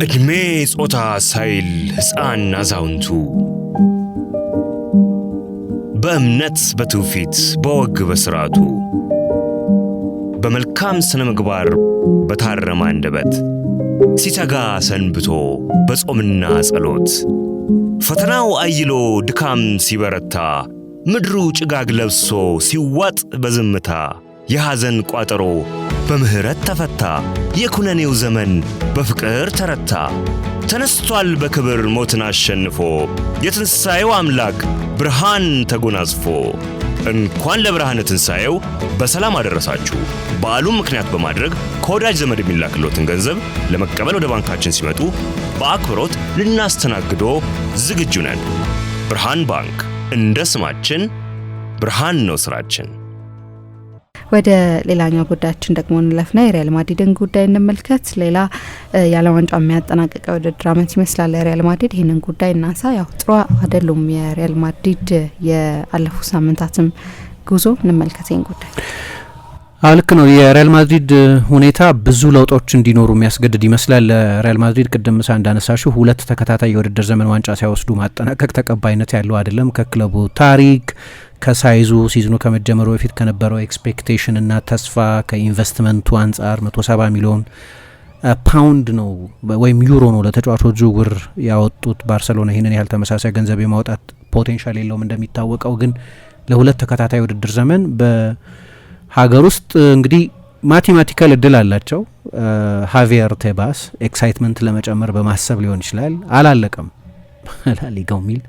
እድሜ ጾታ ሳይል ሕፃን አዛውንቱ በእምነት በትውፊት በወግ በሥርዓቱ በመልካም ስነ ምግባር በታረመ አንደበት ሲተጋ ሰንብቶ በጾምና ጸሎት ፈተናው አይሎ ድካም ሲበረታ ምድሩ ጭጋግ ለብሶ ሲዋጥ በዝምታ የሐዘን ቋጠሮ በምህረት ተፈታ የኩነኔው ዘመን በፍቅር ተረታ ተነስቷል በክብር ሞትን አሸንፎ የትንሣኤው አምላክ ብርሃን ተጎናጽፎ እንኳን ለብርሃነ ትንሣኤው በሰላም አደረሳችሁ። በዓሉን ምክንያት በማድረግ ከወዳጅ ዘመድ የሚላክሎትን ገንዘብ ለመቀበል ወደ ባንካችን ሲመጡ በአክብሮት ልናስተናግዶ ዝግጁ ነን። ብርሃን ባንክ፣ እንደ ስማችን ብርሃን ነው ስራችን። ወደ ሌላኛው ጉዳያችን ደግሞ እንለፍና የሪያል ማድሪድን ጉዳይ እንመልከት። ሌላ የዓለም ዋንጫ የሚያጠናቅቀው ውድድር ዓመት ይመስላል የሪያል ማድሪድ። ይህንን ጉዳይ እናንሳ። ያው ጥሩ አይደሉም የሪያል ማድሪድ የአለፉ ሳምንታትም ጉዞ እንመልከት ይህን ጉዳይ። ልክ ነው። የሪያል ማድሪድ ሁኔታ ብዙ ለውጦች እንዲኖሩ የሚያስገድድ ይመስላል። ሪያል ማድሪድ ቅድም ምሳ እንዳነሳሽው 2 ተከታታይ የውድድር ዘመን ዋንጫ ሲያወስዱ ማጠናቀቅ ተቀባይነት ያለው አይደለም። ከክለቡ ታሪክ፣ ከሳይዙ ሲዝኑ ከመጀመሩ በፊት ከነበረው ኤክስፔክቴሽን እና ተስፋ፣ ከኢንቨስትመንቱ አንጻር 170 ሚሊዮን ፓውንድ ነው ወይም ዩሮ ነው ለተጫዋቾች ዝውውር ያወጡት። ባርሰሎና ይህንን ያህል ተመሳሳይ ገንዘብ የማውጣት ፖቴንሻል የለውም። እንደሚታወቀው ግን ለ2 ተከታታይ የውድድር ዘመን ሀገር ውስጥ እንግዲህ ማቴማቲካል እድል አላቸው። ሃቪየር ቴባስ ኤክሳይትመንት ለመጨመር በማሰብ ሊሆን ይችላል። አላለቀም ላሊጋው ሚል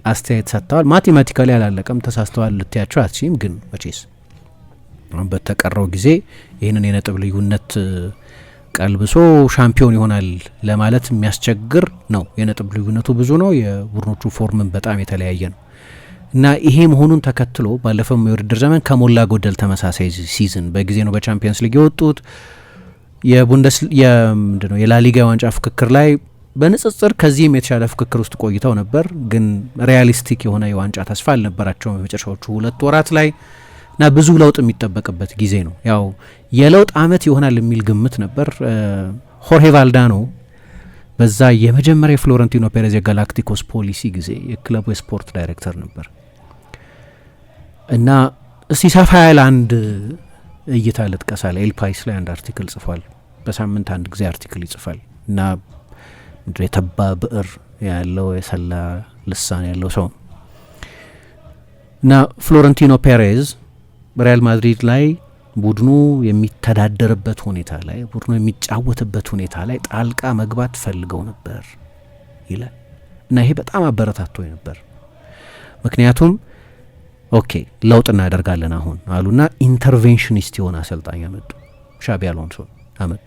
አስተያየት ሰጥተዋል። ማቴማቲካሊ አላለቀም፣ ተሳስተዋል ልትያቸው አትችም። ግን መቼስ በተቀረው ጊዜ ይህንን የነጥብ ልዩነት ቀልብሶ ሻምፒዮን ይሆናል ለማለት የሚያስቸግር ነው። የነጥብ ልዩነቱ ብዙ ነው። የቡድኖቹ ፎርምን በጣም የተለያየ ነው እና ይሄ መሆኑን ተከትሎ ባለፈው የውድድር ዘመን ከሞላ ጎደል ተመሳሳይ ሲዝን በጊዜ ነው በቻምፒየንስ ሊግ የወጡት። የላሊጋ ዋንጫ ፍክክር ላይ በንጽጽር ከዚህም የተሻለ ፍክክር ውስጥ ቆይተው ነበር። ግን ሪያሊስቲክ የሆነ የዋንጫ ተስፋ አልነበራቸውም የመጨረሻዎቹ 2 ወራት ላይ እና ብዙ ለውጥ የሚጠበቅበት ጊዜ ነው። ያው የለውጥ አመት ይሆናል የሚል ግምት ነበር። ሆርሄ ቫልዳኖ በዛ የመጀመሪያ ፍሎረንቲኖ ፔሬዝ የጋላክቲኮስ ፖሊሲ ጊዜ የክለቡ የስፖርት ዳይሬክተር ነበር እና እስቲ ሰፋ ያለ አንድ እይታ ልጥቀሳል። ኤል ፓይስ ላይ አንድ አርቲክል ጽፏል። በሳምንት አንድ ጊዜ አርቲክል ይጽፋል እና የተባ ብዕር ያለው የሰላ ልሳን ያለው ሰው እና ፍሎረንቲኖ ፔሬዝ በሪያል ማድሪድ ላይ ቡድኑ የሚተዳደርበት ሁኔታ ላይ ቡድኑ የሚጫወትበት ሁኔታ ላይ ጣልቃ መግባት ፈልገው ነበር ይላል እና ይሄ በጣም አበረታቶኝ ነበር። ምክንያቱም ኦኬ ለውጥ እናደርጋለን አሁን አሉና ኢንተርቬንሽኒስት የሆነ አሰልጣኝ አመጡ። ሻቢ አሎንሶ አመጡ።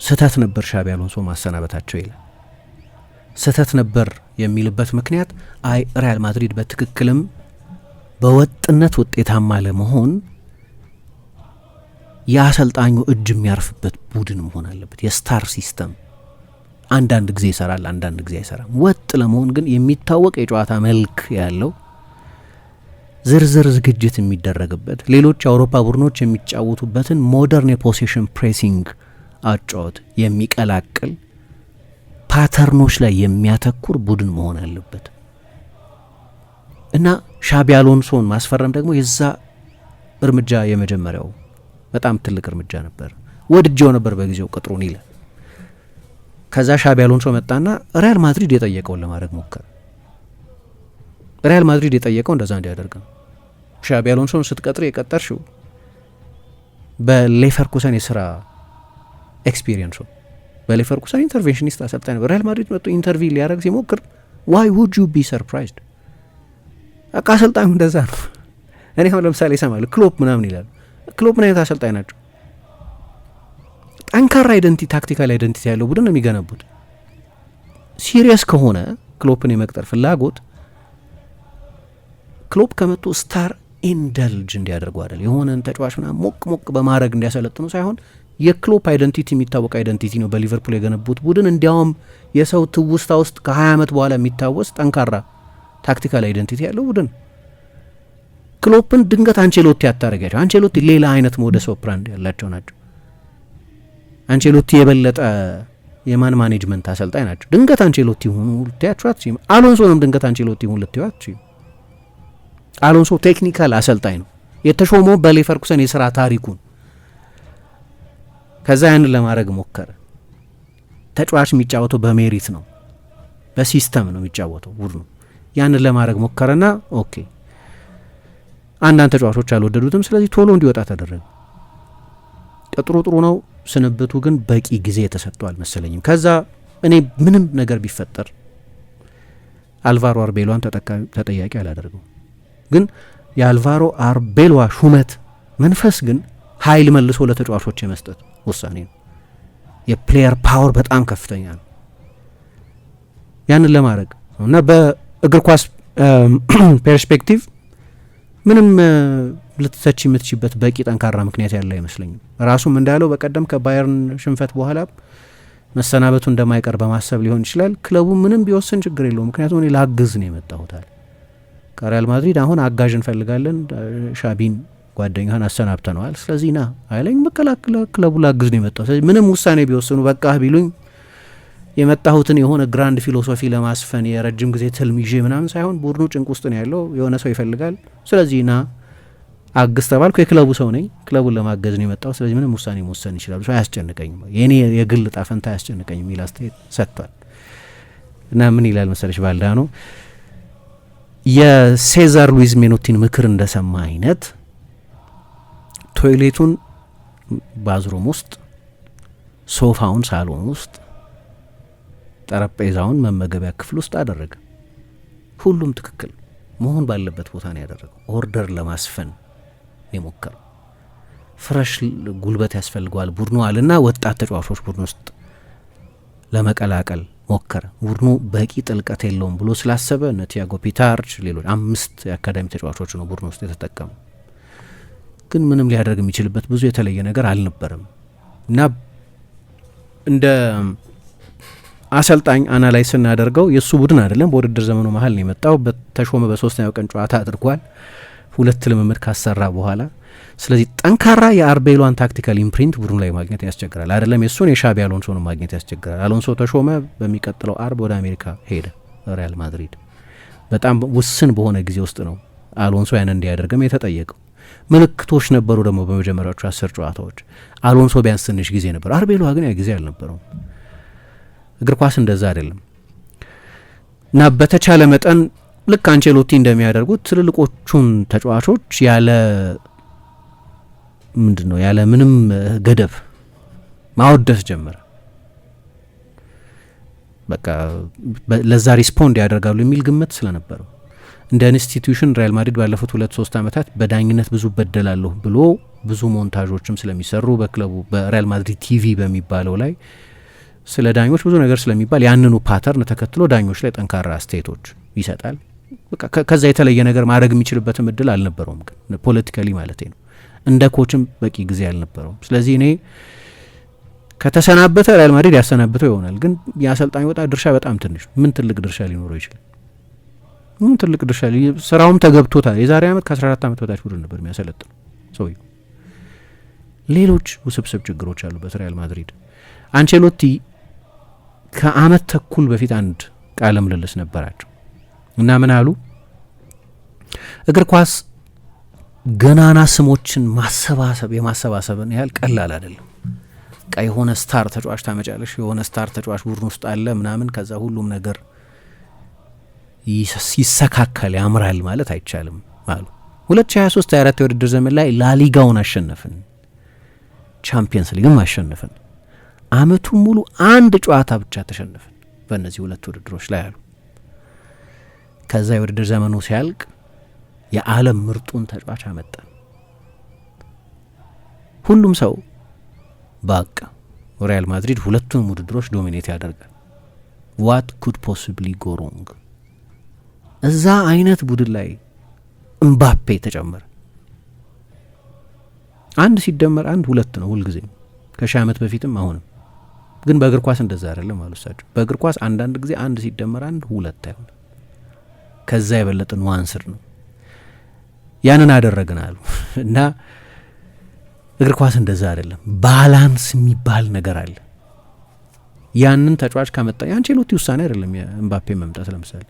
ስህተት ነበር ሻቢ አሎንሶ ማሰናበታቸው ይላል። ስህተት ነበር የሚልበት ምክንያት ሪያል ማድሪድ በትክክልም በወጥነት ውጤታማ ለመሆን የአሰልጣኙ እጅ የሚያርፍበት ቡድን መሆን አለበት። የስታር ሲስተም አንዳንድ ጊዜ ይሰራል፣ አንዳንድ ጊዜ አይሰራም። ወጥ ለመሆን ግን የሚታወቅ የጨዋታ መልክ ያለው ዝርዝር ዝግጅት የሚደረግበት ሌሎች የአውሮፓ ቡድኖች የሚጫወቱበትን ሞደርን የፖሴሽን ፕሬሲንግ አጫወት የሚቀላቅል ፓተርኖች ላይ የሚያተኩር ቡድን መሆን አለበት እና ሻቢ አሎንሶን ማስፈረም ደግሞ የዛ እርምጃ የመጀመሪያው በጣም ትልቅ እርምጃ ነበር። ወድጄው ነበር በጊዜው ቅጥሩን ይላል። ከዛ ሻቢ አሎንሶ መጣና ሪያል ማድሪድ የጠየቀውን ለማድረግ ሞከረ። ሪያል ማድሪድ የጠየቀው እንደዛ እንዲያደርግ ነው። ሻቢ አሎንሶን ስትቀጥሪ የቀጠርሽው በሌቨርኩሰን የስራ ኤክስፒሪየንሱ በሌቨርኩሰን ኢንተርቬንሽኒስት አሰልጣኝ ነው። ሪያል ማድሪድ መጥቶ ኢንተርቪው ሊያደርግ ሲሞክር ዋይ ውድ ዩ ቢ ሰርፕራይዝድ? በቃ አሰልጣኙ እንደዛ ነው። እኔ አሁን ለምሳሌ ይሰማል ክሎፕ ምናምን ይላል። ክሎፕ ምን አይነት አሰልጣኝ ናቸው? ጠንካራ አይደንቲቲ ታክቲካል አይደንቲቲ ያለው ቡድን ነው የሚገነቡት። ሲሪየስ ከሆነ ክሎፕን የመቅጠር ፍላጎት ክሎፕ ከመጡ ስታር ኢንደልጅ እንዲያደርጉ አይደል የሆነን ተጫዋች ምናምን ሞቅ ሞቅ በማድረግ እንዲያሰለጥኑ ሳይሆን የክሎፕ አይደንቲቲ የሚታወቅ አይደንቲቲ ነው በሊቨርፑል የገነቡት ቡድን። እንዲያውም የሰው ትውስታ ውስጥ ከ20 ዓመት በኋላ የሚታወስ ጠንካራ ታክቲካል አይደንቲቲ ያለው ቡድን። ክሎፕን ድንገት አንቸሎቲ አታረጋቸው። አንቸሎቲ ሌላ አይነት ሞደስ ኦፕራንዲ ያላቸው ናቸው። አንቼሎቲ የበለጠ የማን ማኔጅመንት አሰልጣኝ ናቸው። ድንገት አንቼሎቲ ሆኑ ልትያቸው አትችይም። አሎንሶንም ድንገት አንቼሎቲ ሆኑ ልትያቸው አትችይም። አሎንሶ ቴክኒካል አሰልጣኝ ነው የተሾመው በሌቨርኩሰን የስራ ታሪኩን። ከዛ ያንን ለማድረግ ሞከረ። ተጫዋች የሚጫወተው በሜሪት ነው፣ በሲስተም ነው የሚጫወተው ቡድኑ። ያንን ለማድረግ ሞከረና ኦኬ አንዳንድ ተጫዋቾች አልወደዱትም። ስለዚህ ቶሎ እንዲወጣ ተደረገ። ጥሩ ነው። ስንብቱ ግን በቂ ጊዜ የተሰጠው አልመሰለኝም። ከዛ እኔ ምንም ነገር ቢፈጠር አልቫሮ አርቤሎን ተጠያቂ አላደርገው። ግን የአልቫሮ አርቤሏ ሹመት መንፈስ ግን ኃይል መልሶ ለተጫዋቾች የመስጠት ውሳኔ ነው። የፕሌየር ፓወር በጣም ከፍተኛ ነው። ያንን ለማድረግ ነው እና በእግር ኳስ ፐርስፔክቲቭ ምንም ልትተች የምትችበት በቂ ጠንካራ ምክንያት ያለ አይመስለኝም። ራሱም እንዳለው በቀደም ከባየርን ሽንፈት በኋላ መሰናበቱ እንደማይቀር በማሰብ ሊሆን ይችላል። ክለቡ ምንም ቢወስን ችግር የለውም፣ ምክንያቱም እኔ ላግዝ ነው የመጣሁታል። ከሪያል ማድሪድ አሁን አጋዥ እንፈልጋለን፣ ሻቢን ጓደኛህን አሰናብተነዋል፣ ስለዚህ ና አይለኝ መከላከል ክለቡ ላግዝ ነው የመጣሁ። ስለዚህ ምንም ውሳኔ ቢወስኑ በቃ ቢሉኝ የመጣሁትን የሆነ ግራንድ ፊሎሶፊ ለማስፈን የረጅም ጊዜ ትልም ይዤ ምናምን ሳይሆን ቡድኑ ጭንቅ ውስጥ ነው ያለው፣ የሆነ ሰው ይፈልጋል፣ ስለዚህ ና አግዝ ተባልኩ። የክለቡ ሰው ነኝ፣ ክለቡን ለማገዝ ነው የመጣው፣ ስለዚህ ምንም ውሳኔ መወሰን ይችላሉ፣ ሰው አያስጨንቀኝም፣ የኔ የግል ጣፈንታ አያስጨንቀኝም የሚል አስተያየት ሰጥቷል። እና ምን ይላል መሰለሽ ባልዳኖ የሴዛር ሉዊዝ ሜኖቲን ምክር እንደሰማ አይነት ቶይሌቱን ባዝሩም ውስጥ፣ ሶፋውን ሳሎን ውስጥ፣ ጠረጴዛውን መመገቢያ ክፍል ውስጥ አደረገ። ሁሉም ትክክል መሆን ባለበት ቦታ ነው ያደረገው። ኦርደር ለማስፈን የሞከረው ፍረሽ ጉልበት ያስፈልገዋል ቡድኑ አለና ወጣት ተጫዋቾች ቡድኑ ውስጥ ለመቀላቀል ሞከረ። ቡድኑ በቂ ጥልቀት የለውም ብሎ ስላሰበ እነ ቲያጎ ፒታርች፣ ሌሎች 5 የአካዳሚ ተጫዋቾች ነው ቡድኑ ውስጥ የተጠቀሙ። ግን ምንም ሊያደርግ የሚችልበት ብዙ የተለየ ነገር አልነበረም እና እንደ አሰልጣኝ አናላይዝ ስናደርገው የእሱ ቡድን አይደለም፣ በውድድር ዘመኑ መሀል ነው የመጣው። በተሾመ በ3ኛው ቀን ጨዋታ አድርጓል 2 ልምምድ ካሰራ በኋላ። ስለዚህ ጠንካራ የአርቤሏን ታክቲካል ኢምፕሪንት ቡድኑ ላይ ማግኘት ያስቸግራል። አይደለም የእሱን የሻቢ አሎንሶን ማግኘት ያስቸግራል። አሎንሶ ተሾመ፣ በሚቀጥለው አርብ ወደ አሜሪካ ሄደ ሪያል ማድሪድ። በጣም ውስን በሆነ ጊዜ ውስጥ ነው አሎንሶ ያን እንዲያደርግም የተጠየቀው። ምልክቶች ነበሩ ደግሞ በመጀመሪያዎቹ 10 ጨዋታዎች አሎንሶ ቢያንስ ትንሽ ጊዜ ነበር፣ አርቤሏ ግን ያ ጊዜ አልነበረውም። እግር ኳስ እንደዛ አይደለም እና በተቻለ መጠን ልክ አንቼሎቲ እንደሚያደርጉት ትልልቆቹን ተጫዋቾች ያለ ምንም ገደብ ማወደስ ጀመረ። በቃ ለዛ ሪስፖንድ ያደርጋሉ የሚል ግምት ስለነበረው እንደ ኢንስቲትዩሽን ሪያል ማድሪድ ባለፉት 2-3 ዓመታት በዳኝነት ብዙ በደላለሁ ብሎ ብዙ ሞንታዦችም ስለሚሰሩ በክለቡ በሪያል ማድሪድ ቲቪ በሚባለው ላይ ስለ ዳኞች ብዙ ነገር ስለሚባል ያንኑ ፓተርን ተከትሎ ዳኞች ላይ ጠንካራ አስተያየቶች ይሰጣል። ከዛ የተለየ ነገር ማድረግ የሚችልበትም እድል አልነበረውም። ግን ፖለቲካሊ ማለት ነው እንደ ኮችም በቂ ጊዜ አልነበረውም። ስለዚህ እኔ ከተሰናበተ ሪያል ማድሪድ ያሰናብተው ይሆናል። ግን የአሰልጣኝ ወጣ ድርሻ በጣም ትንሽ፣ ምን ትልቅ ድርሻ ሊኖረው ይችላል? ምን ትልቅ ድርሻ ስራውም ተገብቶታል። የዛሬ ዓመት ከ14 ዓመት በታች ቡድን ነበር የሚያሰለጥነው ሰውዬው። ሌሎች ውስብስብ ችግሮች አሉበት ሪያል ማድሪድ። አንቼሎቲ ከአመት ተኩል በፊት አንድ ቃለ ምልልስ ነበራቸው እና ምን አሉ? እግር ኳስ ገናና ስሞችን የማሰባሰብን ያህል ቀላል አይደለም። የሆነ ስታር ተጫዋች ታመጫለሽ፣ የሆነ ስታር ተጫዋች ቡድን ውስጥ አለ ምናምን፣ ከዛ ሁሉም ነገር ይሰካከል ያምራል ማለት አይቻልም አሉ። 2023-24 የውድድር ዘመን ላይ ላሊጋውን አሸነፍን፣ ቻምፒየንስ ሊግም አሸነፍን፣ አመቱን ሙሉ አንድ ጨዋታ ብቻ ተሸነፍን በእነዚህ 2 ውድድሮች ላይ አሉ። ከዛ የውድድር ዘመኑ ሲያልቅ የዓለም ምርጡን ተጫዋች አመጣን። ሁሉም ሰው በቃ ሪያል ማድሪድ 2ቱን ውድድሮች ዶሚኔት ያደርጋል። ዋት ኩድ ፖሲብሊ ጎ ሮንግ? እዛ አይነት ቡድን ላይ እምባፔ ተጨመረ። 1 ሲደመር 1 2 ነው ሁልጊዜም፣ ከ1000 ዓመት በፊትም አሁንም። ግን በእግር ኳስ እንደዛ አይደለም አሉ እሳቸው። በእግር ኳስ አንዳንድ ጊዜ 1 ሲደመር 1 2 አይሆንም፣ ከዛ የበለጠ ኑዋንስር ነው። ያንን አደረግን አሉ እና እግር ኳስ እንደዛ አይደለም። ባላንስ የሚባል ነገር አለ። ያንን ተጫዋች ካመጣ የአንቼሎቲ ውሳኔ አይደለም የኤምባፔ መምጣት። ለምሳሌ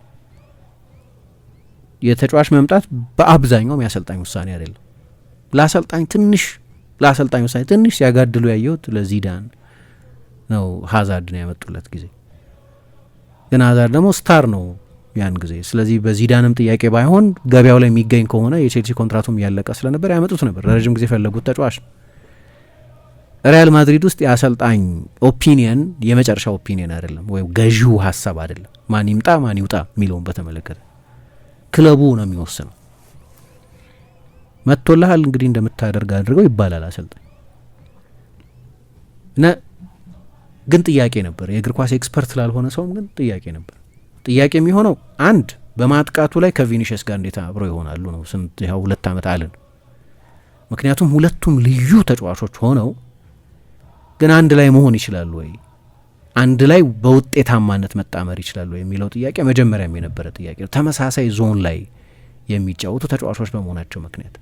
የተጫዋች መምጣት በአብዛኛው የአሰልጣኝ ውሳኔ አይደለም። ለአሰልጣኝ ውሳኔ ትንሽ ሲያጋድሉ ያየሁት ለዚዳን ነው። ሀዛርድን ያመጡለት ጊዜ ግን ሀዛርድ ደግሞ ስታር ነው ያን ጊዜ። ስለዚህ በዚዳንም ጥያቄ ባይሆን ገበያው ላይ የሚገኝ ከሆነ የቼልሲ ኮንትራቱም ያለቀ ስለነበር ያመጡት ነበር። ለረጅም ጊዜ ፈለጉት ተጫዋች ነው። ሪያል ማድሪድ ውስጥ የአሰልጣኝ ኦፒኒየን የመጨረሻ ኦፒኒየን አይደለም፣ ወይም ገዢው ሀሳብ አይደለም። ማን ይምጣ ማን ይውጣ የሚለውን በተመለከተ ክለቡ ነው የሚወስነው። መጥቶልሃል እንግዲህ እንደምታደርግ አድርገው ይባላል አሰልጣኝ እና ግን ጥያቄ ነበር። የእግር ኳስ ኤክስፐርት ላልሆነ ሰውም ግን ጥያቄ ነበር። ጥያቄ የሚሆነው አንድ በማጥቃቱ ላይ ከቪኒሽስ ጋር እንዴት አብረው ይሆናሉ ነው። ስንት ያው 2 ዓመት አለን። ምክንያቱም ሁለቱም ልዩ ተጫዋቾች ሆነው ግን አንድ ላይ መሆን ይችላሉ ወይ፣ አንድ ላይ በውጤታማነት መጣመር ይችላሉ የሚለው ጥያቄ መጀመሪያም የነበረ ጥያቄ ነው። ተመሳሳይ ዞን ላይ የሚጫወቱ ተጫዋቾች በመሆናቸው ምክንያት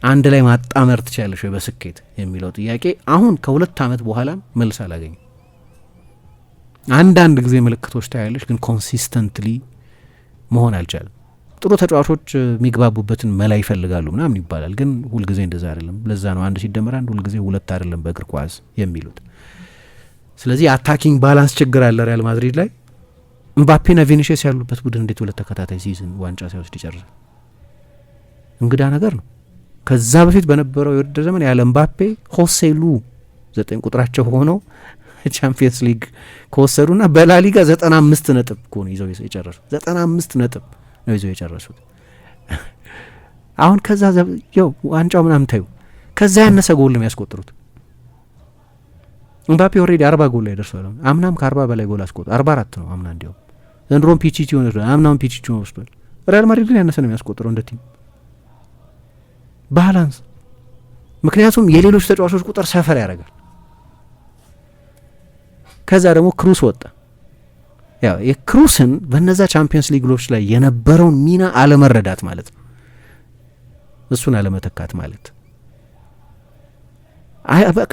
አንድ ላይ ማጣመር ትችላለሽ ወይ በስኬት የሚለው ጥያቄ አሁን ከ2 ዓመት በኋላም መልስ አላገኘም። አንዳንድ ጊዜ ምልክቶች ታያለሽ፣ ግን ኮንሲስተንትሊ መሆን አልቻለም። ጥሩ ተጫዋቾች የሚግባቡበትን መላ ይፈልጋሉ ምናምን ይባላል፣ ግን ሁልጊዜ እንደዛ አይደለም። ለዛ ነው 1 ሲደመር 1 ሁልጊዜ 2 አይደለም በእግር ኳስ የሚሉት። ስለዚህ አታኪንግ ባላንስ ችግር አለ ሪያል ማድሪድ ላይ። ኤምባፔና ቪኒሺየስ ያሉበት ቡድን እንዴት 2 ተከታታይ ሲዝን ዋንጫ ሳይወስድ ይጨርሳል? እንግዳ ነገር ነው። ከዛ በፊት በነበረው የውድድር ዘመን ያለ ኤምባፔ ሆሴሉ 9 ቁጥራቸው ሆነው ቻምፒየንስ ሊግ ከወሰዱና በላሊጋ 95 ነጥብ እኮ ነው ይዘው የጨረሱት። 95 ነጥብ ነው ይዘው የጨረሱት። አሁን ከዛ ያው ዋንጫው ምናምን ታዩ፣ ከዛ ያነሰ ጎል ነው የሚያስቆጥሩት። ኤምባፔ ኦልሬዲ 40 ጎል ላይ ደርሷል። አምናም ከ40 በላይ ጎል አስቆጥሯል። 44 ነው አምና። እንዲያውም ዘንድሮም ፒቺቲ ሆነ አምናም ፒቺቲ ነው ወስዷል። ሪያል ማድሪድ ግን ያነሰ ነው የሚያስቆጥረው እንደ ቲም ባላንስ። ምክንያቱም የሌሎች ተጫዋቾች ቁጥር ሰፈር ያደርጋል። ከዛ ደግሞ ክሩስ ወጣ። ያው የክሩስን በነዛ ቻምፒየንስ ሊግሎች ላይ የነበረውን ሚና አለመረዳት ማለት ነው። እሱን አለመተካት ማለት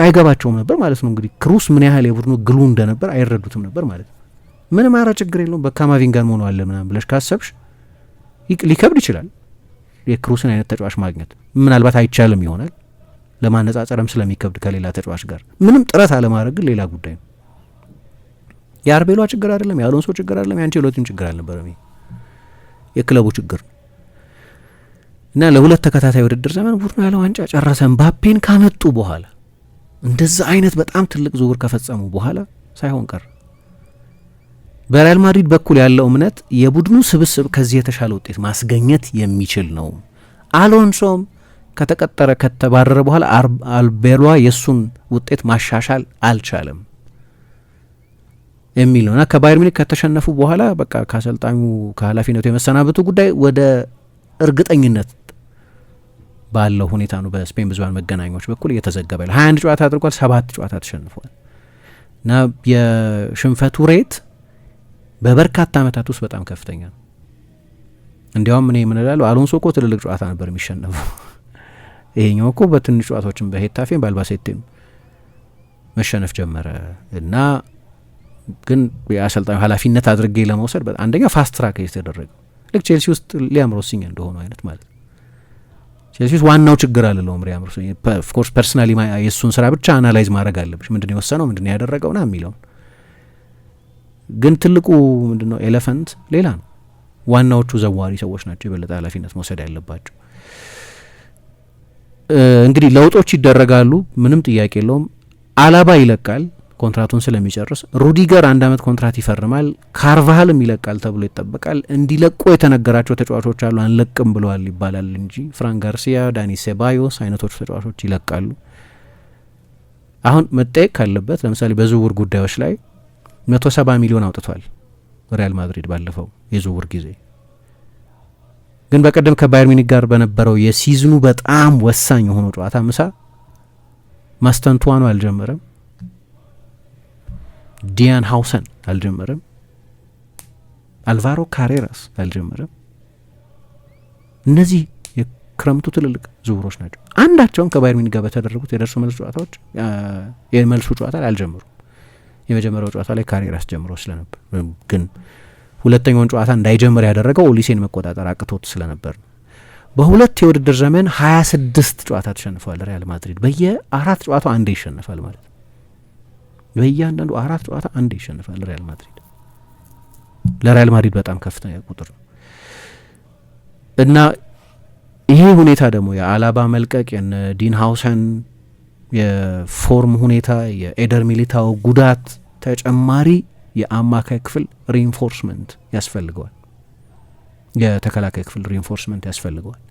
አይገባቸውም ነበር ማለት ነው። እንግዲህ ክሩስ ምን ያህል የቡድኑ ግሉ እንደነበር አይረዱትም ነበር ማለት ነው። ምንም አራ ችግር የለውም በካማቪንጋን መሆኑ አለ ምናምን ብለሽ ካሰብሽ ሊከብድ ይችላል የክሩስን አይነት ተጫዋች ማግኘት። ምናልባት አይቻልም ይሆናል ለማነጻጸርም ስለሚከብድ ከሌላ ተጫዋች ጋር። ምንም ጥረት አለማድረግ ግን ሌላ ጉዳይ ነው። የአርቤሏ ችግር አይደለም፣ የአሎንሶ ችግር አይደለም፣ የአንቼሎቲም ችግር አልነበረም። የክለቡ ችግር ነው እና ለ2 ተከታታይ ውድድር ዘመን ቡድኑ ያለ ዋንጫ ጨረሰ። ኤምባፔን ካመጡ በኋላ እንደዛ አይነት በጣም ትልቅ ዝውውር ከፈጸሙ በኋላ ሳይሆን ቀር። በሪያል ማድሪድ በኩል ያለው እምነት የቡድኑ ስብስብ ከዚህ የተሻለ ውጤት ማስገኘት የሚችል ነው። አሎንሶም ከተቀጠረ ከተባረረ በኋላ አልቤሏ የእሱን ውጤት ማሻሻል አልቻለም የሚል ነውና ከባየር ሚኒክ ከተሸነፉ በኋላ በቃ ከአሰልጣኙ ከኃላፊነቱ የመሰናበቱ ጉዳይ ወደ እርግጠኝነት ባለው ሁኔታ ነው በስፔን ብዙሃን መገናኛዎች በኩል እየተዘገበ ያለው። 21 ጨዋታ አድርጓል፣ 7 ጨዋታ ተሸንፏል እና የሽንፈቱ ሬት በበርካታ ዓመታት ውስጥ በጣም ከፍተኛ ነው። እንዲያውም እኔ ምን እላለሁ፣ አሎንሶ እኮ ትልልቅ ጨዋታ ነበር የሚሸነፈው። ይሄኛው እኮ በትንሽ ጨዋታዎችም በሄታፌም በአልባሴቴም መሸነፍ ጀመረ እና ግን የአሰልጣኙ ኃላፊነት አድርጌ ለመውሰድ አንደኛ ፋስት ትራክ የተደረገው ልክ ቼልሲ ውስጥ ሊያም ሮሲኝ እንደሆነ አይነት ማለት ነው። ቼልሲ ውስጥ ዋናው ችግር አለለውም ሊያም ሮሲኝ። ኦፍ ኮርስ ፐርሰናሊ የእሱን ስራ ብቻ አናላይዝ ማድረግ አለብሽ። ምንድነው የወሰነው፣ ምንድነው ያደረገው ና የሚለውን ግን ትልቁ ምንድነው ኤሌፈንት ሌላ ነው። ዋናዎቹ ዘዋሪ ሰዎች ናቸው የበለጠ ኃላፊነት መውሰድ ያለባቸው። እንግዲህ ለውጦች ይደረጋሉ፣ ምንም ጥያቄ የለውም። አላባ ይለቃል ኮንትራቱን ስለሚጨርስ። ሩዲገር 1 ዓመት ኮንትራት ይፈርማል። ካርቫሃልም ይለቃል ተብሎ ይጠበቃል። እንዲለቁ የተነገራቸው ተጫዋቾች አሉ፣ አንለቅም ብለዋል ይባላል እንጂ ፍራን ጋርሲያ፣ ዳኒ ሴባዮስ አይነቶቹ ተጫዋቾች ይለቃሉ። አሁን መጠየቅ ካለበት ለምሳሌ በዝውውር ጉዳዮች ላይ 170 ሚሊዮን አውጥቷል ሪያል ማድሪድ ባለፈው የዝውውር ጊዜ። ግን በቀደም ከባየር ሚኒክ ጋር በነበረው የሲዝኑ በጣም ወሳኝ የሆነው ጨዋታ ምሳ ማስተንቷኑ አልጀመረም፣ ዲያን ሃውሰን አልጀመረም፣ አልቫሮ ካሬራስ አልጀመረም። እነዚህ የክረምቱ ትልልቅ ዝውውሮች ናቸው። አንዳቸውን ከባየር ሚኒክ ጋር በተደረጉት የደርሶ መልስ ጨዋታዎች የመልሱ ጨዋታ ላይ አልጀምሩም። የመጀመሪያው ጨዋታ ላይ ካሬራስ ጀምሮ ስለነበር ግን ሁለተኛውን ጨዋታ እንዳይጀምር ያደረገው ኦሊሴን መቆጣጠር አቅቶት ስለነበር ነው። በሁለት የውድድር ዘመን 26 ጨዋታ ተሸንፏል ሪያል ማድሪድ። በየ4 ጨዋታው አንዴ ይሸንፋል ማለት ነው። በእያንዳንዱ 4 ጨዋታ አንዴ ይሸንፋል ሪያል ማድሪድ። ለሪያል ማድሪድ በጣም ከፍተኛ ቁጥር ነው እና ይሄ ሁኔታ ደግሞ የአላባ መልቀቅ፣ የነ ዲን ሃውሰን የፎርም ሁኔታ፣ የኤደር ሚሊታው ጉዳት ተጨማሪ የአማካይ ክፍል ሪኢንፎርስመንት ያስፈልገዋል። የተከላካይ ክፍል ሪኢንፎርስመንት ያስፈልገዋል።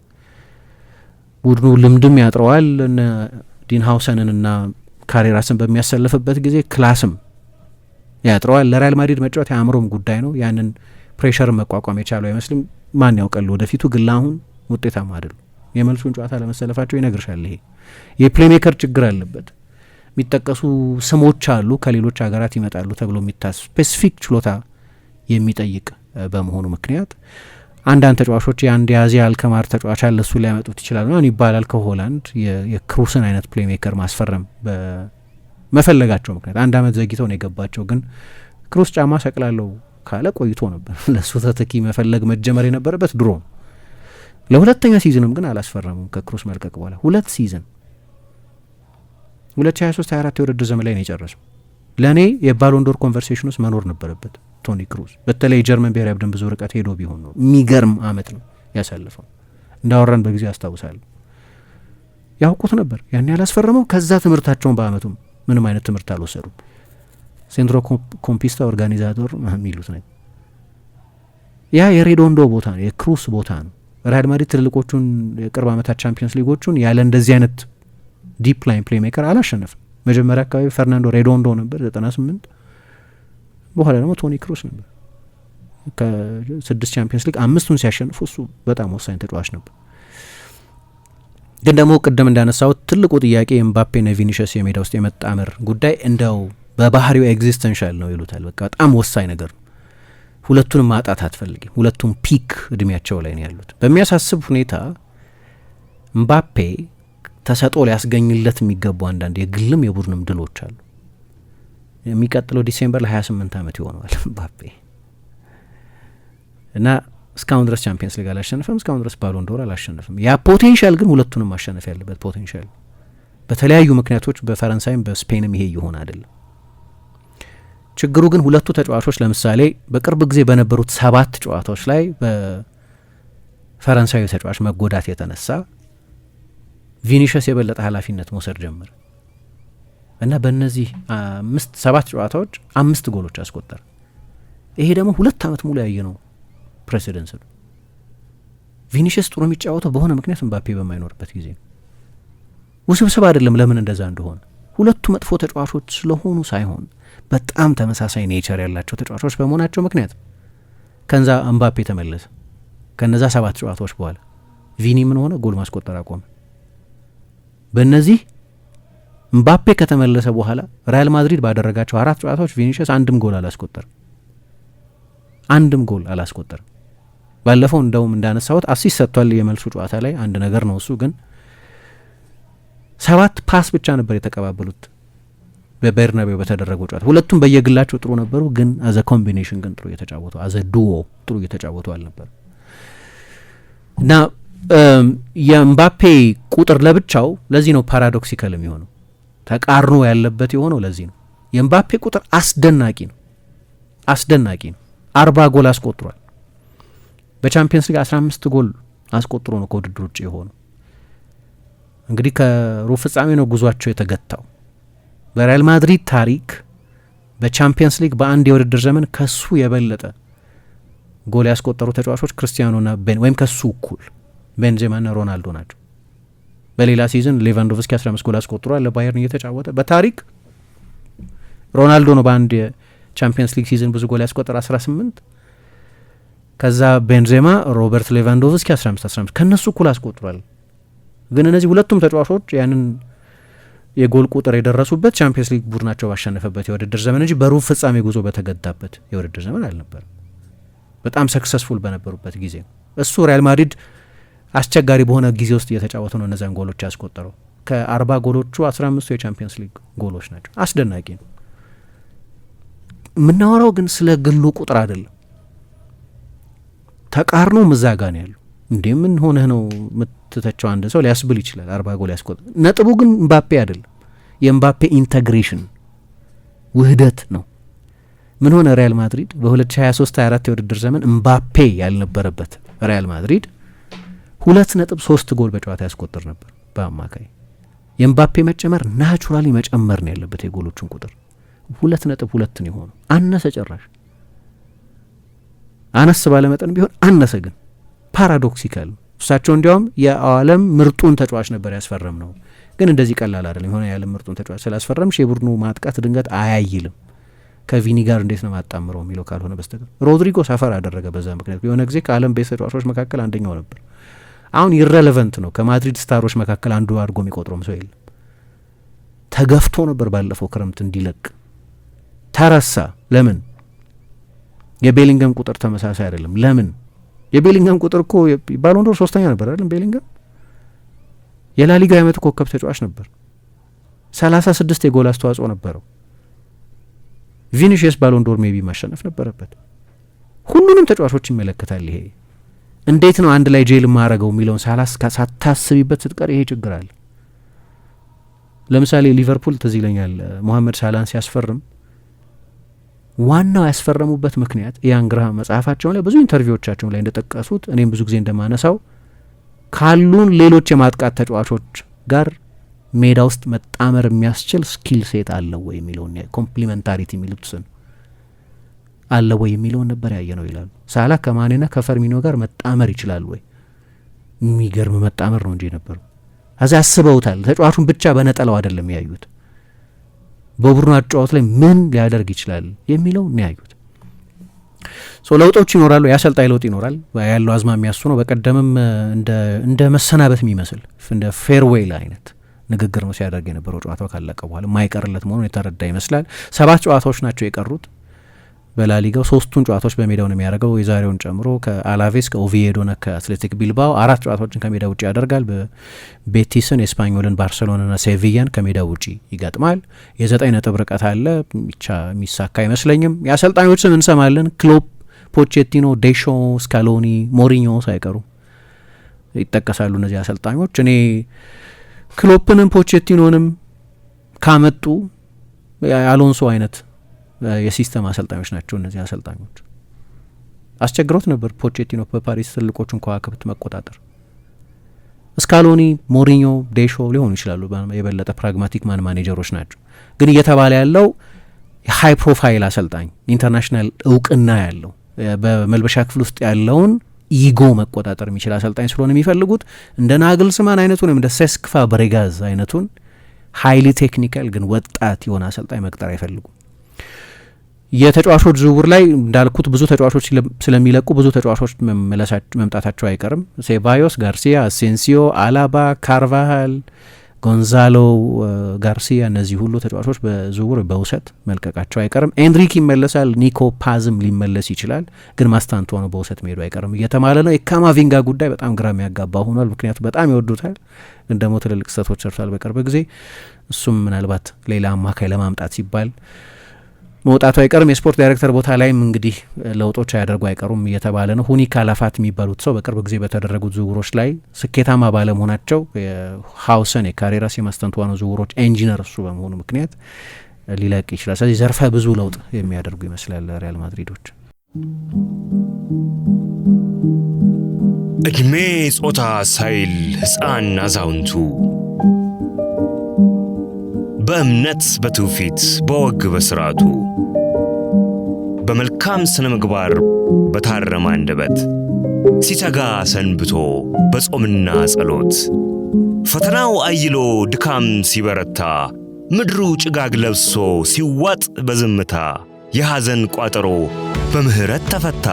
ቡድኑ ልምድም ያጥረዋል። እነ ዲን ሃውሰንን እና ካሬራስን በሚያሰልፍበት ጊዜ ክላስም ያጥረዋል። ለሪያል ማድሪድ መጫወት የአእምሮም ጉዳይ ነው። ያንን ፕሬሸርን መቋቋም የቻለው አይመስልም። ማን ያውቃል ወደፊቱ። ግን አሁን ውጤታማ አይደሉም። የመልሱን ጨዋታ ለመሰለፋቸው ይነግርሻል። ይሄ የፕሌሜከር ችግር አለበት። የሚጠቀሱ ስሞች አሉ ከሌሎች ሀገራት ይመጣሉ ተብሎ የሚታስ ስፔሲፊክ ችሎታ የሚጠይቅ በመሆኑ ምክንያት አንዳንድ ተጫዋቾች የአንድ የአዚያ አልከማር ተጫዋች አለ እሱ ሊያመጡት ይችላሉ ነው ይባላል። ከሆላንድ የክሩስን አይነት ፕሌሜከር ማስፈረም በመፈለጋቸው ምክንያት 1 ዓመት ዘግይተው ነው የገባቸው። ግን ክሩስ ጫማ ሰቅላለው ካለ ቆይቶ ነበር። ለሱ ተተኪ መፈለግ መጀመር የነበረበት ድሮ። ለሁለተኛ ሲዝንም ግን አላስፈረሙም። ከክሩስ መልቀቅ በኋላ 2 ሲዝን 2023-24 የውድድር ዘመን ላይ ነው የጨረሰው። ለእኔ የባሎንዶር ኮንቨርሴሽን ውስጥ መኖር ነበረበት ቶኒ ክሩስ። በተለይ ጀርመን ብሔራዊ ቡድን ብዙ ርቀት ሄዶ ቢሆን ነው። የሚገርም አመት ነው ያሳልፈው። እንዳወራን በጊዜ አስታውሳለሁ። ያውቁት ነበር ያን ያላስፈረመው። ከዛ ትምህርታቸውን በአመቱም ምንም አይነት ትምህርት አልወሰዱም። ሴንትሮ ኮምፒስታ ኦርጋኒዛቶር የሚሉት ነው። ያ የሬዶንዶ ቦታ ነው፣ የክሩስ ቦታ ነው። ሪያል ማድሪድ ትልልቆቹን የቅርብ አመታት ቻምፒየንስ ሊጎቹን ያለ እንደዚህ አይነት ዲፕ ላይን ፕሌሜከር አላሸነፍም። መጀመሪያ አካባቢ ፈርናንዶ ሬዶንዶ ነበር 98፣ በኋላ ደግሞ ቶኒ ክሩስ ነበር። ከ6 ቻምፒየንስ ሊግ 5ቱን ሲያሸንፉ እሱ በጣም ወሳኝ ተጫዋች ነበር። ግን ደግሞ ቅድም እንዳነሳሁት ትልቁ ጥያቄ ኤምባፔና ቪኒሽስ የሜዳ ውስጥ የመጣመር ጉዳይ እንደው በባህሪው ኤግዚስተንሻል ነው ይሉታል። በቃ በጣም ወሳኝ ነገር ነው። ሁለቱንም ማጣት አትፈልጊም። ሁለቱም ፒክ እድሜያቸው ላይ ነው ያሉት። በሚያሳስብ ሁኔታ ኤምባፔ ተሰጥኦ ሊያስገኝለት የሚገቡ አንዳንድ የግልም የቡድንም ድሎች አሉ። የሚቀጥለው ዲሴምበር ለ28 ዓመት ይሆነዋል ኤምባፔ እና እስካሁን ድረስ ቻምፒየንስ ሊግ አላሸነፈም። እስካሁን ድረስ ባሎን ዶር አላሸነፍም። ያ ፖቴንሻል ግን ሁለቱንም ማሸነፍ ያለበት ፖቴንሻል በተለያዩ ምክንያቶች በፈረንሳይም በስፔንም ይሄ እየሆነ አይደለም። ችግሩ ግን ሁለቱ ተጫዋቾች ለምሳሌ በቅርብ ጊዜ በነበሩት 7 ጨዋታዎች ላይ በፈረንሳዊ ተጫዋች መጎዳት የተነሳ ቪኒሽስ የበለጠ ኃላፊነት መውሰድ ጀመረ እና በእነዚህ 7 ጨዋታዎች 5 ጎሎች አስቆጠረ። ይሄ ደግሞ 2 ዓመት ሙሉ ያየ ነው ፕሬሲደንስ ነው። ቪኒሽስ ጥሩ የሚጫወተው በሆነ ምክንያት ኤምባፔ በማይኖርበት ጊዜ ነው። ውስብስብ አይደለም ለምን እንደዛ እንደሆነ። ሁለቱ መጥፎ ተጫዋቾች ስለሆኑ ሳይሆን በጣም ተመሳሳይ ኔቸር ያላቸው ተጫዋቾች በመሆናቸው ምክንያት ከዛ ኤምባፔ ተመለሰ። ከነዛ 7 ጨዋታዎች በኋላ ቪኒ ምን ሆነ? ጎል ማስቆጠር አቆመ። በእነዚህ ኤምባፔ ከተመለሰ በኋላ ሪያል ማድሪድ ባደረጋቸው 4 ጨዋታዎች ቪኒሽስ አንድም ጎል አላስቆጠርም። ባለፈው እንደውም እንዳነሳሁት አሲስት ሰጥቷል የመልሱ ጨዋታ ላይ አንድ ነገር ነው እሱ። ግን 7 ፓስ ብቻ ነበር የተቀባበሉት በቤርናቤው በተደረገው ጨዋታ። ሁለቱም በየግላቸው ጥሩ ነበሩ፣ ግን አዘ ኮምቢኔሽን ግን ጥሩ እየተጫወቱ አዘ ዱኦ ጥሩ እየተጫወቱ አልነበር እና የኤምባፔ ቁጥር ለብቻው ለዚህ ነው ፓራዶክሲካል የሚሆነው ተቃርኖ ያለበት የሆነው ለዚህ ነው። የኤምባፔ ቁጥር አስደናቂ ነው 40 ጎል አስቆጥሯል። በቻምፒየንስ ሊግ 15 ጎል አስቆጥሮ ነው ከውድድር ውጭ የሆነው። እንግዲህ ከሩብ ፍጻሜ ነው ጉዟቸው የተገታው። በሪያል ማድሪድ ታሪክ በቻምፒየንስ ሊግ በአንድ የውድድር ዘመን ከሱ የበለጠ ጎል ያስቆጠሩ ተጫዋቾች ክርስቲያኖና ወይም ከሱ እኩል ቤንዜማና ሮናልዶ ናቸው። በሌላ ሲዝን ሌቫንዶቭስኪ 15 ጎል አስቆጥሯል ለባየርን እየተጫወተ። በታሪክ ሮናልዶ ነው በአንድ የቻምፒየንስ ሊግ ሲዝን ብዙ ጎል ያስቆጠረ 18። ከዛ ቤንዜማ፣ ሮበርት ሌቫንዶቭስኪ 15 ከነሱ እኩል አስቆጥሯል። ግን እነዚህ ሁለቱም ተጫዋቾች ያንን የጎል ቁጥር የደረሱበት ቻምፒየንስ ሊግ ቡድናቸው ባሸነፈበት የውድድር ዘመን እንጂ በሩብ ፍጻሜ ጉዞ በተገዳበት የውድድር ዘመን አልነበረም። በጣም ሰክሰስፉል በነበሩበት ጊዜ እሱ ሪያል ማድሪድ አስቸጋሪ በሆነ ጊዜ ውስጥ እየተጫወተ ነው እነዛን ጎሎች ያስቆጠረው። ከ40 ጎሎቹ 15 የቻምፒየንስ ሊግ ጎሎች ናቸው። አስደናቂ ነው። የምናወራው ግን ስለ ግሉ ቁጥር አይደለም። ተቃርኖ ምዛጋ ነው ያለው። እንዴ ምን ሆነህ ነው የምትተቸው አንድ ሰው ሊያስብል ይችላል። 40 ጎል ያስቆጠረ። ነጥቡ ግን ምባፔ አይደለም። የምባፔ ኢንተግሬሽን ውህደት ነው። ምን ሆነ ሪያል ማድሪድ በ2023-24 የውድድር ዘመን ምባፔ ያልነበረበት ሪያል ማድሪድ 2.3 ጎል በጨዋታ ያስቆጥር ነበር በአማካይ። የምባፔ መጨመር ናቹራሊ መጨመር ነው ያለበት። የጎሎቹን ቁጥር 2.2 ነው የሆነው። አነሰ፣ ጭራሽ አነስ ባለ መጠን ቢሆን አነሰ። ግን ፓራዶክሲካል እሳቸው እንዲያውም የዓለም ምርጡን ተጫዋች ነበር ያስፈረም ነው። ግን እንደዚህ ቀላል አይደለም። የሆነ የዓለም ምርጡን ተጫዋች ስላስፈረምሽ የቡድኑ ማጥቃት ድንገት አያይልም። ከቪኒ ጋር እንዴት ነው ማጣምረው የሚለው ካልሆነ በስተቀር ሮድሪጎ ሰፈር አደረገ በዛ ምክንያት። የሆነ ጊዜ ከዓለም ቤስት ተጫዋቾች መካከል አንደኛው ነበር። አሁን ኢረሌቨንት ነው። ከማድሪድ ስታሮች መካከል አንዱ አድርጎ የሚቆጥረውም ሰው የለም። ተገፍቶ ነበር ባለፈው ክረምት እንዲለቅ ተረሳ። ለምን? የቤሊንገም ቁጥር ተመሳሳይ አይደለም። ለምን? የቤሊንገም ቁጥር እኮ ባሎንዶር 3ኛ ነበር አይደለም? ቤሊንገም የላሊጋ የዓመቱ ኮከብ ተጫዋች ነበር። 36 የጎል አስተዋጽኦ ነበረው። ቪኒሺየስ ባሎንዶር ሜቢ ማሸነፍ ነበረበት። ሁሉንም ተጫዋቾች ይመለከታል ይሄ። እንዴት ነው አንድ ላይ ጄል ማረገው የሚለውን ሳታስቢበት ስትቀር ይሄ ችግር አለ። ለምሳሌ ሊቨርፑል ትዝ ይለኛል ሞሐመድ ሳላህን ሲያስፈርም ዋናው ያስፈረሙበት ምክንያት ኢያን ግራሃም መጽሐፋቸው ላይ ብዙ ኢንተርቪዎቻቸው ላይ እንደጠቀሱት እኔም ብዙ ጊዜ እንደማነሳው ካሉን ሌሎች የማጥቃት ተጫዋቾች ጋር ሜዳ ውስጥ መጣመር የሚያስችል ስኪል ሴት አለው ወይ የሚለውን ኮምፕሊመንታሪቲ የሚሉትን አለው ወይ የሚለውን ነበር ያየ ነው ይላሉ። ሳላህ ከማኔና ከፈርሚኖ ጋር መጣመር ይችላል ወይ? የሚገርም መጣመር ነው እንጂ ነበረው። አዛ አስበውታል። ተጫዋቹን ብቻ በነጠላው አይደለም ያዩት፣ በቡድኑ አጫዋት ላይ ምን ሊያደርግ ይችላል የሚለው ነው ያዩት። ለውጦች ይኖራሉ። የአሰልጣኝ ለውጥ ይኖራል። ያለው አዝማሚያ እሱ ነው። በቀደምም እንደ መሰናበት የሚመስል እንደ ፌርዌይል አይነት ንግግር ነው ሲያደርግ የነበረው ጨዋታው ካለቀ በኋላ የማይቀርለት መሆኑን የተረዳ ይመስላል። 7 ጨዋታዎች ናቸው የቀሩት በላሊጋው። 3ቱን ጨዋታዎች በሜዳው ነው የሚያደርገው የዛሬውን ጨምሮ። ከአላቬስ፣ ከኦቪዬዶና ከአትሌቲክ ቢልባኦ 4 ጨዋታዎችን ከሜዳ ውጭ ያደርጋል። በቤቲስን፣ ኤስፓኞልን፣ ባርሴሎናና ሴቪያን ከሜዳ ውጭ ይገጥማል። የ9 ነጥብ ርቀት አለ። ብቻ የሚሳካ አይመስለኝም። የአሰልጣኞች ስም እንሰማለን። ክሎፕ፣ ፖቼቲኖ፣ ዴሾ፣ ስካሎኒ፣ ሞሪኞ ሳይቀሩ ይጠቀሳሉ እነዚህ አሰልጣኞች። እኔ ክሎፕንም ፖቼቲኖንም ካመጡ የአሎንሶ አይነት የሲስተም አሰልጣኞች ናቸው እነዚህ አሰልጣኞች። አስቸግሮት ነበር ፖቼቲኖ በፓሪስ ትልቆቹን ከዋክብት መቆጣጠር። ስካሎኒ፣ ሞሪኞ፣ ዴሾ ሊሆኑ ይችላሉ የበለጠ ፕራግማቲክ ማኔጀሮች ናቸው። ግን እየተባለ ያለው ሃይ ፕሮፋይል አሰልጣኝ፣ ኢንተርናሽናል እውቅና ያለው በመልበሻ ክፍል ውስጥ ያለውን ኢጎ መቆጣጠር የሚችል አሰልጣኝ ስለሆነ የሚፈልጉት እንደ ናግልስማን አይነቱን ወይም እንደ ሴስክ ፋብሬጋዝ አይነቱን ሃይሊ ቴክኒካል ግን ወጣት የሆነ አሰልጣኝ መቅጠር አይፈልጉም። የተጫዋቾች ዝውውር ላይ እንዳልኩት ብዙ ተጫዋቾች ስለሚለቁ ብዙ ተጫዋቾች መምጣታቸው አይቀርም። ሴባዮስ፣ ጋርሲያ፣ አሴንሲዮ፣ አላባ፣ ካርቫሃል፣ ጎንዛሎ ጋርሲያ እነዚህ ሁሉ ተጫዋቾች በዝውውር በውሰት መልቀቃቸው አይቀርም። ኤንሪክ ይመለሳል። ኒኮ ፓዝም ሊመለስ ይችላል። ግን ማስታንቶ ነው በውሰት መሄዱ አይቀርም እየተማለ ነው። የካማቪንጋ ጉዳይ በጣም ግራ የሚያጋባ ሆኗል። ምክንያቱ በጣም ይወዱታል፣ ግን ደግሞ ትልልቅ ስህተቶች ሰርቷል በቅርብ ጊዜ። እሱም ምናልባት ሌላ አማካይ ለማምጣት ሲባል መውጣቱ አይቀርም። የስፖርት ዳይሬክተር ቦታ ላይም እንግዲህ ለውጦች አያደርጉ አይቀሩም እየተባለ ነው። ሁኒ ካላፋት የሚባሉት ሰው በቅርብ ጊዜ በተደረጉት ዝውውሮች ላይ ስኬታማ ባለመሆናቸው የሀውሰን የካሬራስ የማስተንተዋኑ ዝውውሮች ኢንጂነር እሱ በመሆኑ ምክንያት ሊለቅ ይችላል። ስለዚህ ዘርፈ ብዙ ለውጥ የሚያደርጉ ይመስላል ሪያል ማድሪዶች። እድሜ ጾታ ሳይል ሕፃን አዛውንቱ በእምነት በትውፊት በወግ በስርዓቱ በመልካም ስነ ምግባር በታረመ አንደበት ሲተጋ ሰንብቶ በጾምና ጸሎት ፈተናው አይሎ ድካም ሲበረታ ምድሩ ጭጋግ ለብሶ ሲዋጥ በዝምታ የሐዘን ቋጠሮ በምህረት ተፈታ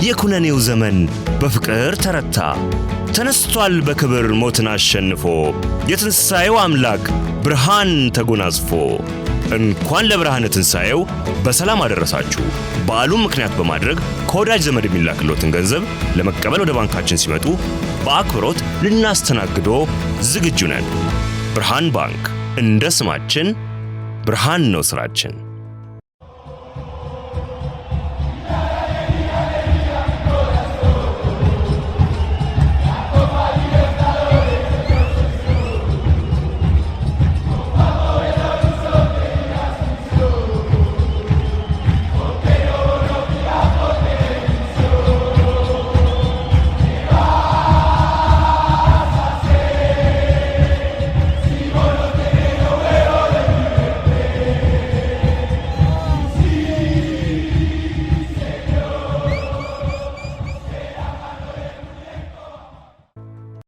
የኩነኔው ዘመን በፍቅር ተረታ ተነስቷል በክብር ሞትን አሸንፎ የትንሣኤው አምላክ ብርሃን ተጎናጽፎ እንኳን ለብርሃነ ትንሣኤው በሰላም አደረሳችሁ። በዓሉን ምክንያት በማድረግ ከወዳጅ ዘመድ የሚላክሎትን ገንዘብ ለመቀበል ወደ ባንካችን ሲመጡ በአክብሮት ልናስተናግዶ ዝግጁ ነን። ብርሃን ባንክ፣ እንደ ስማችን ብርሃን ነው ስራችን።